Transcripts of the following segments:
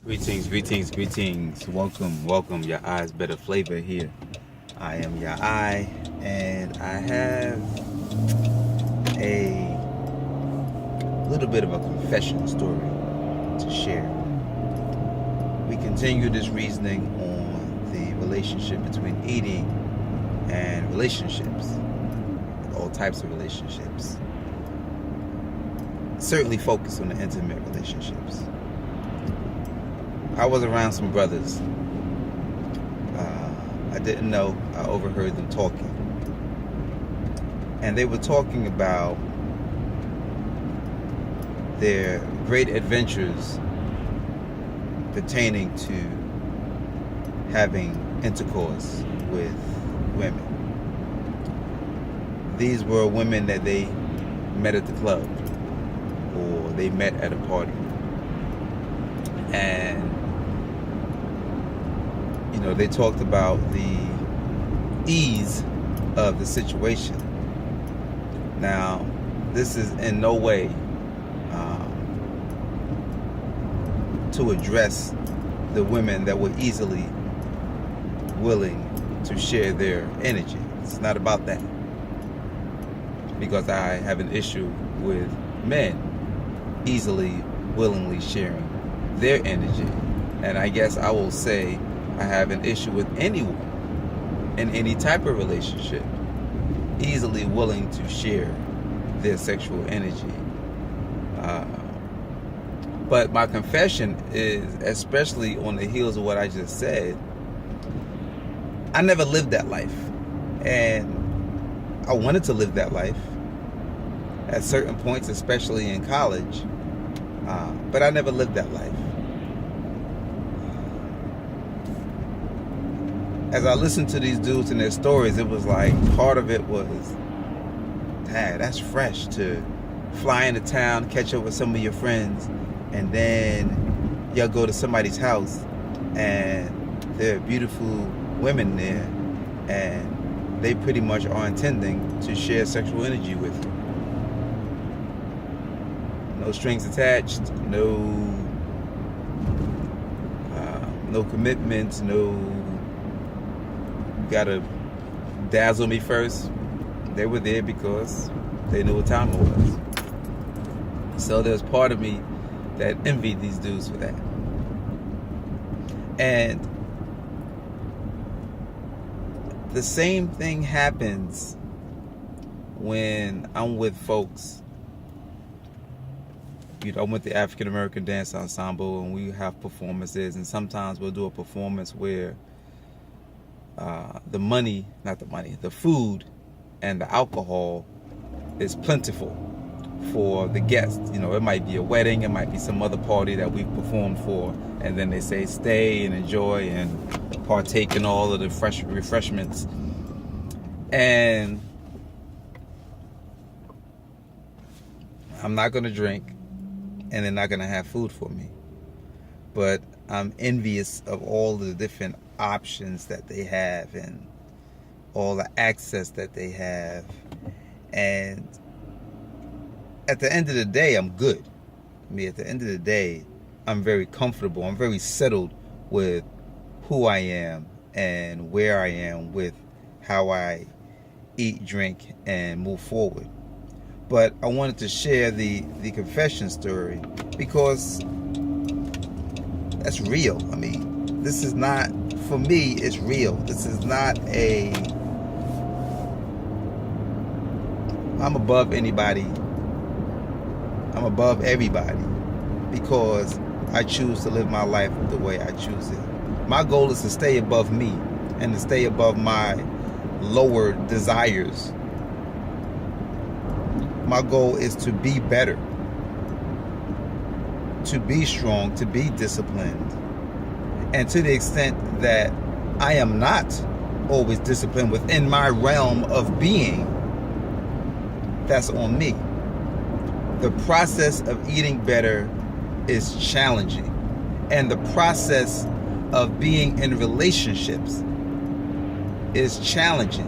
Greetings, greetings, greetings. Welcome. Yah-I's Better Flavor here. I am Yah-I, and I have a little bit of a confession story to share. We continue this reasoning on the relationship between eating and relationships, all types of relationships. Certainly focus on the intimate relationships. I was around some brothers. I didn't know. I overheard them talking. And they were talking about their great adventures pertaining to having intercourse with women. These were women that they met at the club or they met at a party. And they talked about the ease of the situation. Now, this is in no way to address the women that were easily willing to share their energy. It's not about that. Because I have an issue with men easily, willingly sharing their energy. And I guess I will say I have an issue with anyone in any type of relationship easily willing to share their sexual energy. But my confession is, especially on the heels of what I just said, I never lived that life. And I wanted to live that life at certain points, especially in college. But I never lived that life. As I listened to these dudes and their stories, it was like part of it was, dang, that's fresh to fly into town, catch up with some of your friends, and then y'all go to somebody's house and there are beautiful women there and they pretty much are intending to share sexual energy with you. No strings attached, no commitments, no gotta dazzle me first. They were there because they knew what time it was. So there's part of me that envied these dudes for that. And the same thing happens when I'm with folks. I'm with the African American Dance Ensemble and we have performances, and sometimes we'll do a performance where the food and the alcohol is plentiful for the guests. It might be a wedding, it might be some other party that we've performed for, and then they say stay and enjoy and partake in all of the fresh refreshments. And I'm not going to drink, and they're not going to have food for me. But I'm envious of all the different options that they have and all the access that they have. And at the end of the day, I'm good. At the end of the day, I'm very comfortable. I'm very settled with who I am and where I am with how I eat, drink, and move forward. But I wanted to share the confession story because that's real. This is not, for me, it's real. This is not I'm above anybody. I'm above everybody because I choose to live my life the way I choose it. My goal is to stay above me and to stay above my lower desires. My goal is to be better, to be strong, to be disciplined. And to the extent that I am not always disciplined within my realm of being, that's on me. The process of eating better is challenging. And the process of being in relationships is challenging.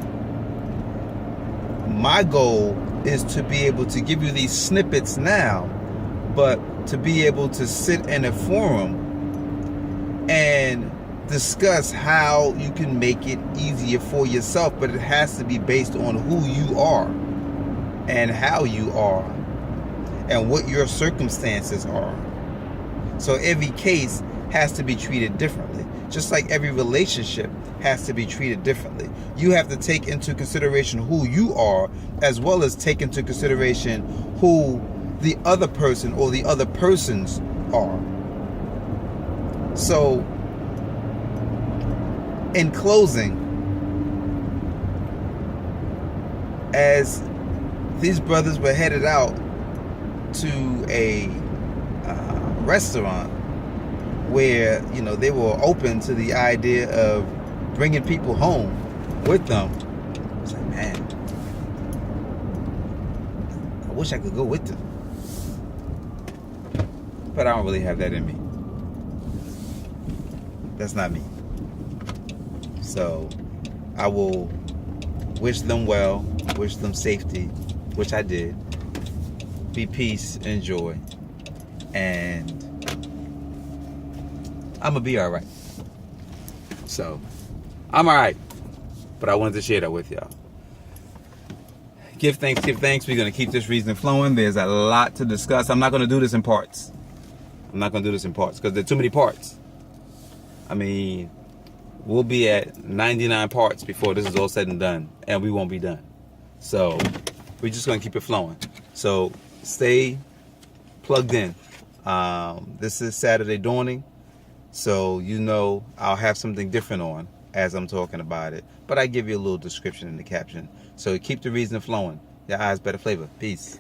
My goal is to be able to give you these snippets now, but to be able to sit in a forum and discuss how you can make it easier for yourself, but it has to be based on who you are and how you are and what your circumstances are. So every case has to be treated differently, just like every relationship has to be treated differently. You have to take into consideration who you are, as well as take into consideration who the other person or the other persons are. So in closing, as these brothers were headed out to a restaurant where, you know, they were open to the idea of bringing people home with them, I was like, man, I wish I could go with them, but I don't really have that in me. That's not me. So I will wish them well, wish them safety, which I did. Be peace and joy, and I'm gonna be all right. So I'm all right, but I wanted to share that with y'all. Give thanks, give thanks. We're gonna keep this reason flowing. There's a lot to discuss. I'm not gonna do this in parts. Because there's too many parts. I mean, we'll be at 99 parts before this is all said and done, and we won't be done. So we're just gonna keep it flowing. So stay plugged in. This is Saturday Dawning, so you know I'll have something different on as I'm talking about it, but I give you a little description in the caption. So keep the reason flowing. Your eyes better flavor. Peace.